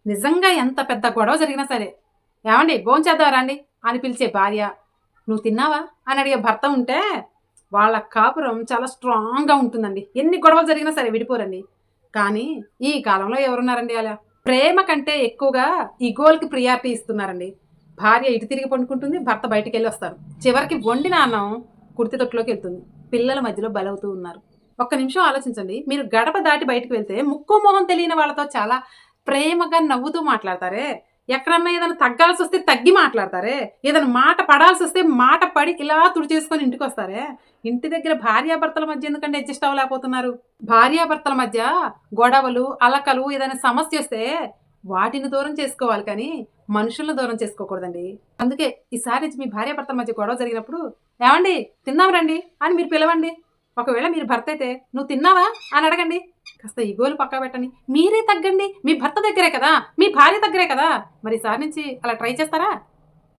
నిజంగా ఎంత పెద్ద గొడవ జరిగినా సరే, ఏమండి భోంచేద్దాం రండి అని పిలిచే భార్య, నువ్వు తిన్నావా అని అడిగే భర్త ఉంటే వాళ్ళ కాపురం చాలా స్ట్రాంగ్గా ఉంటుందండి. ఎన్ని గొడవలు జరిగినా సరే విడిపోరండి. కానీ ఈ కాలంలో ఎవరున్నారండి అలా? ప్రేమ కంటే ఎక్కువగా ఈగోలకి ప్రియారిటీ ఇస్తున్నారండి. భార్య ఇటు తిరిగి పండుకుంటుంది, భర్త బయటికి వెళ్ళి వస్తారు. చివరికి వండిన అన్నం కుడితి తొట్టులోకి వెళ్తుంది. పిల్లల మధ్యలో బలవుతూ ఉన్నారు. ఒక్క నిమిషం ఆలోచించండి. మీరు గడప దాటి బయటకు వెళ్తే ముక్కు మొహం తెలియని వాళ్ళతో చాలా ప్రేమగా నవ్వుతూ మాట్లాడతారే, ఎక్కడన్నా ఏదైనా తగ్గాల్సి వస్తే తగ్గి మాట్లాడతారే, ఏదైనా మాట పడాల్సి వస్తే మాట పడి ఇలా తుడిచేసుకొని ఇంటికి వస్తారే, ఇంటి దగ్గర భార్యాభర్తల మధ్య ఎందుకంటే అడ్జస్ట్ అవ్వలేకపోతున్నారు? భార్యాభర్తల మధ్య గొడవలు, అలకలు, ఏదైనా సమస్య వస్తే వాటిని దూరం చేసుకోవాలి కానీ మనుషులను దూరం చేసుకోకూడదండి. అందుకే ఈసారి మీ భార్యాభర్తల మధ్య గొడవ జరిగినప్పుడు, ఏమండి తిందాం రండి అని మీరు పిలవండి. ఒకవేళ మీరు భర్త అయితే నువ్వు తిన్నావా అని అడగండి. కాస్త ఈగోలు పక్కా పెట్టండి. మీరే తగ్గండి. మీ భర్త దగ్గరే కదా, మీ భార్య దగ్గరే కదా. మరి ఈసారి నుంచి అలా ట్రై చేస్తారా?